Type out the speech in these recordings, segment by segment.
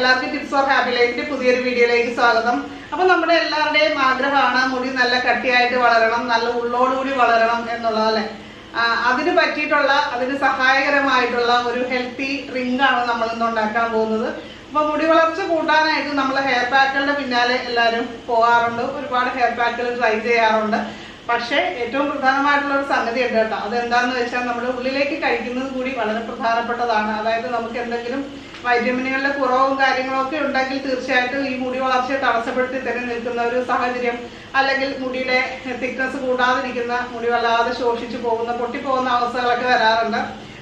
എല്ലാവർക്കും tips four happy ലൈഫിന്റെ പുതിയൊരു വീഡിയോയിലേക്ക് സ്വാഗതം. അപ്പോൾ നമ്മുടെ എല്ലാവരുടെയും ആഗ്രഹമാണ് മുടി നല്ല കട്ടിയായിട്ട് വളരണം, നല്ല ഉള്ളോടുകൂടി വളരണം എന്നുള്ളതല്ലേ. അതിന് പറ്റിയിട്ടുള്ള, അതിന് സഹായകരമായിട്ടുള്ള ഒരു ഹെൽത്തി ഡ്രിങ്ക് ആണ് നമ്മൾ ഇന്ന് ഉണ്ടാക്കാൻ പോകുന്നത്. അപ്പോൾ മുടി വളർച്ച കൂട്ടാനായിട്ട് നമ്മൾ ഹെയർ പാക്കുകളുടെ പിന്നാലെ എല്ലാവരും പോകാറുണ്ട്, ഒരുപാട് ഹെയർ പാക്കുകൾ ട്രൈ ചെയ്യാറുണ്ട്. പക്ഷേ ഏറ്റവും പ്രധാനമായിട്ടുള്ള ഒരു സംഗതി ഉണ്ട് കേട്ടോ. അതെന്താണെന്ന് വെച്ചാൽ നമ്മുടെ ഉള്ളിലേക്ക് കഴിക്കുന്നത് കൂടി വളരെ പ്രധാനപ്പെട്ടതാണ്. അതായത് നമുക്ക് എന്തെങ്കിലും വൈറ്റമിനുകളുടെ കുറവും കാര്യങ്ങളൊക്കെ ഉണ്ടെങ്കിൽ തീർച്ചയായിട്ടും ഈ മുടി വളർച്ചയെ തടസ്സപ്പെടുത്തി തന്നെ നിൽക്കുന്ന ഒരു സാഹചര്യം, അല്ലെങ്കിൽ മുടിയുടെ തിക്നെസ് കൂടാതിരിക്കുന്ന, മുടി വല്ലാതെ ശോഷിച്ചു പോകുന്ന, പൊട്ടിപ്പോകുന്ന അവസ്ഥകളൊക്കെ വരാറുണ്ട്.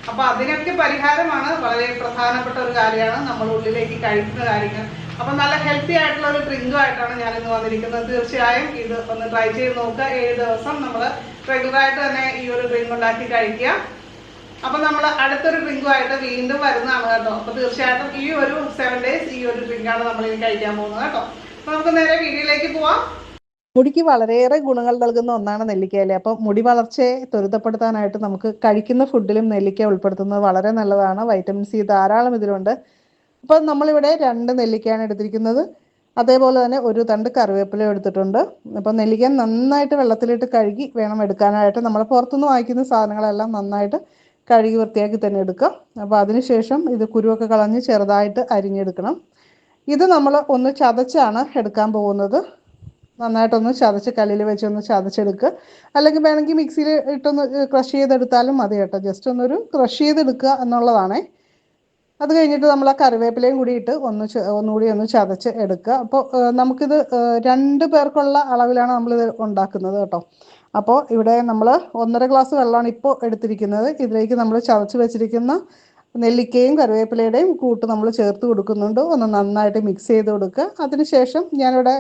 അപ്പോൾ അതിനൊക്കെ പരിഹാരമാണ്, വളരെ പ്രധാനപ്പെട്ട ഒരു കാര്യമാണ് നമ്മൾ ഉള്ളിലേക്ക് കഴിക്കുന്ന കാര്യങ്ങൾ. അപ്പം നല്ല ഹെൽത്തി ആയിട്ടുള്ള ഒരു ഡ്രിങ്കുമായിട്ടാണ് ഞാൻ ഇന്ന് വന്നിരിക്കുന്നത്. തീർച്ചയായും ഇത് ഒന്ന് ട്രൈ ചെയ്ത് നോക്കുക. 7 ദിവസം നമ്മൾ റെഗുലറായിട്ട് തന്നെ ഈ ഒരു ഡ്രിങ്ക് ഉണ്ടാക്കി കഴിക്കുക. അപ്പം നമ്മൾ അടുത്തൊരു ഡ്രിങ്കുമായിട്ട് വീണ്ടും വരുന്നതാണ് കേട്ടോ. അപ്പോൾ തീർച്ചയായിട്ടും ഈ ഒരു 7 days ഈ ഒരു ഡ്രിങ്കാണ് നമ്മൾ ഇനി കഴിക്കാൻ പോകുന്നത് കേട്ടോ. അപ്പോൾ നമുക്ക് നേരെ വീഡിയോയിലേക്ക് പോവാം. മുടിക്ക് വളരെയേറെ ഗുണങ്ങൾ നൽകുന്ന ഒന്നാണ് നെല്ലിക്കയില. അപ്പം മുടി വളർച്ചയെ ത്വരിതപ്പെടുത്താനായിട്ട് നമുക്ക് കഴിക്കുന്ന ഫുഡിലും നെല്ലിക്ക ഉൾപ്പെടുത്തുന്നത് വളരെ നല്ലതാണ്. വൈറ്റമിൻ സി ധാരാളം ഇതിലുണ്ട്. അപ്പം നമ്മളിവിടെ 2 നെല്ലിക്കയാണ് എടുത്തിരിക്കുന്നത്. അതേപോലെ തന്നെ ഒരു തണ്ട് കറിവേപ്പില എടുത്തിട്ടുണ്ട്. അപ്പം നെല്ലിക്ക നന്നായിട്ട് വെള്ളത്തിലിട്ട് കഴുകി വേണം എടുക്കാനായിട്ട്. നമ്മൾ പുറത്തുനിന്ന് വാങ്ങിക്കുന്ന സാധനങ്ങളെല്ലാം നന്നായിട്ട് കഴുകി വൃത്തിയാക്കി തന്നെ എടുക്കാം. അപ്പോൾ അതിനുശേഷം ഇത് കുരുവൊക്കെ കളഞ്ഞ് ചെറുതായിട്ട് അരിഞ്ഞെടുക്കണം. ഇത് നമ്മൾ ഒന്ന് ചതച്ചാണ് എടുക്കാൻ പോകുന്നത്. നന്നായിട്ടൊന്ന് ചതച്ച് കല്ലിൽ വെച്ച് ഒന്ന് ചതച്ചെടുക്കുക. അല്ലെങ്കിൽ വേണമെങ്കിൽ മിക്സിയിൽ ഇട്ടൊന്ന് ക്രഷ് ചെയ്തെടുത്താലും മതി കേട്ടോ. ജസ്റ്റ് ഒന്നൊരു ക്രഷ് ചെയ്തെടുക്കുക എന്നുള്ളതാണേ. അത് കഴിഞ്ഞിട്ട് നമ്മൾ ആ കറിവേപ്പിലയും കൂടി ഇട്ട് ഒന്നുകൂടി ഒന്ന് ചതച്ച് എടുക്കുക. അപ്പോൾ നമുക്കിത് 2 പേർക്കുള്ള അളവിലാണ് നമ്മളിത് ഉണ്ടാക്കുന്നത് കേട്ടോ. അപ്പോൾ ഇവിടെ നമ്മൾ 1.5 ഗ്ലാസ് വെള്ളമാണ് ഇപ്പോൾ എടുത്തിരിക്കുന്നത്. ഇതിലേക്ക് നമ്മൾ ചതച്ച് വെച്ചിരിക്കുന്ന നെല്ലിക്കയും കറിവേപ്പിലയുടെയും കൂട്ട് നമ്മൾ ചേർത്ത് കൊടുക്കുന്നുണ്ട്. ഒന്ന് നന്നായിട്ട് മിക്സ് ചെയ്ത് കൊടുക്കുക. അതിനുശേഷം ഞാനിവിടെ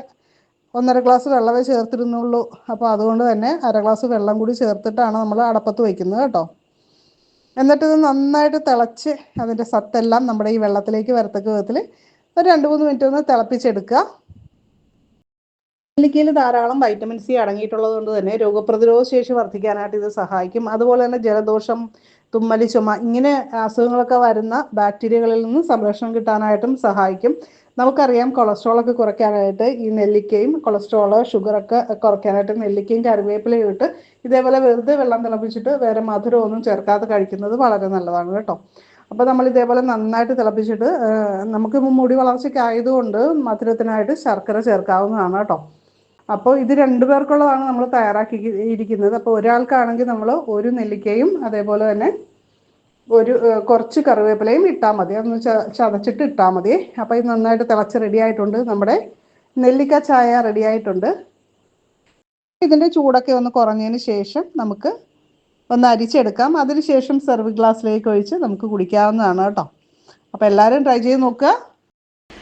1.5 ഗ്ലാസ് വെള്ളമേ ചേർത്തിരുന്നുള്ളൂ. അപ്പോൾ അതുകൊണ്ട് തന്നെ 1/2 ഗ്ലാസ് വെള്ളം കൂടി ചേർത്തിട്ടാണ് നമ്മൾ അടപ്പത്ത് വയ്ക്കുന്നത് കേട്ടോ. എന്നിട്ട് ഇത് നന്നായിട്ട് തിളച്ച് അതിൻ്റെ സത്തെല്ലാം നമ്മുടെ ഈ വെള്ളത്തിലേക്ക് വരത്തക്ക വിധത്തിൽ ഒരു 2-3 മിനിറ്റ് ഒന്ന് തിളപ്പിച്ചെടുക്കുക. നെല്ലിക്കയിൽ ധാരാളം വൈറ്റമിൻ സി അടങ്ങിയിട്ടുള്ളത് കൊണ്ട് തന്നെ രോഗപ്രതിരോധ ശേഷി വർദ്ധിക്കാനായിട്ട് ഇത് സഹായിക്കും. അതുപോലെ തന്നെ ജലദോഷം, തുമ്മൽ, ചുമ ഇങ്ങനെ അസുഖങ്ങളൊക്കെ വരുന്ന ബാക്ടീരിയകളിൽ നിന്ന് സംരക്ഷണം കിട്ടാനായിട്ടും സഹായിക്കും. നമുക്കറിയാം കൊളസ്ട്രോളൊക്കെ കുറയ്ക്കാനായിട്ട് ഈ നെല്ലിക്കയും, ഷുഗറൊക്കെ കുറയ്ക്കാനായിട്ട് നെല്ലിക്കയും കറിവേപ്പിലയും ഇട്ട് ഇതേപോലെ വെറുതെ വെള്ളം തിളപ്പിച്ചിട്ട് വേറെ മധുരമൊന്നും ചേർക്കാതെ കഴിക്കുന്നത് വളരെ നല്ലതാണ് കേട്ടോ. അപ്പോൾ നമ്മൾ ഇതേപോലെ നന്നായിട്ട് തിളപ്പിച്ചിട്ട് നമുക്ക് മുടി വളർച്ചയ്ക്ക് ആയതുകൊണ്ട് മധുരത്തിനായിട്ട് ശർക്കര ചേർക്കാവുന്നതാണ് കേട്ടോ. അപ്പോൾ ഇത് 2 പേർക്കുള്ളതാണ് നമ്മൾ തയ്യാറാക്കി ഇരിക്കുന്നത്. അപ്പോൾ ഒരാൾക്കാണെങ്കിൽ നമ്മൾ 1 നെല്ലിക്കയും അതേപോലെ തന്നെ കുറച്ച് കറിവേപ്പിലയും ഇട്ടാൽ മതി. അതൊന്ന് ചതച്ചിട്ട് ഇട്ടാൽ മതി. അപ്പോൾ ഇത് നന്നായിട്ട് തിളച്ച് റെഡി ആയിട്ടുണ്ട്. നമ്മുടെ നെല്ലിക്ക ചായ റെഡി ആയിട്ടുണ്ട്. ഇതിൻ്റെ ചൂടൊക്കെ ഒന്ന് കുറഞ്ഞതിന് ശേഷം നമുക്ക് ഒന്ന് അരിച്ചെടുക്കാം. അതിനുശേഷം സെർവ് ഗ്ലാസ്സിലേക്ക് ഒഴിച്ച് നമുക്ക് കുടിക്കാവുന്നതാണ് കേട്ടോ. അപ്പോൾ എല്ലാവരും ട്രൈ ചെയ്ത് നോക്കുക.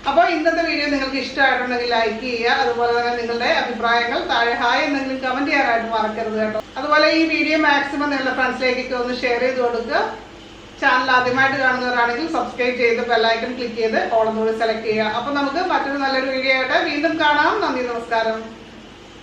അപ്പോൾ ഇന്നത്തെ വീഡിയോ നിങ്ങൾക്ക് ഇഷ്ടമായിട്ടുണ്ടെങ്കിൽ ലൈക്ക് ചെയ്യുക. അതുപോലെ തന്നെ നിങ്ങളുടെ അഭിപ്രായങ്ങൾ താഴെ ഹായ് എന്തെങ്കിലും കമൻറ്റ് ചെയ്യാനായിട്ട് മറക്കരുത് കേട്ടോ. അതുപോലെ ഈ വീഡിയോ മാക്സിമം നിങ്ങളുടെ ഫ്രണ്ട്സിലേക്കൊക്കെ ഒന്ന് ഷെയർ ചെയ്ത് കൊടുക്കുക. ചാനൽ ആദ്യമായിട്ട് കാണുന്നവരാണെങ്കിൽ സബ്സ്ക്രൈബ് ചെയ്ത് ബെല്ലൈക്കൺ ക്ലിക്ക് ചെയ്ത് ഓൾ കൂടി സെലക്ട് ചെയ്യുക. അപ്പോൾ നമുക്ക് മറ്റൊരു നല്ലൊരു വീഡിയോ ആയിട്ട് വീണ്ടും കാണാം. നന്ദി, നമസ്കാരം.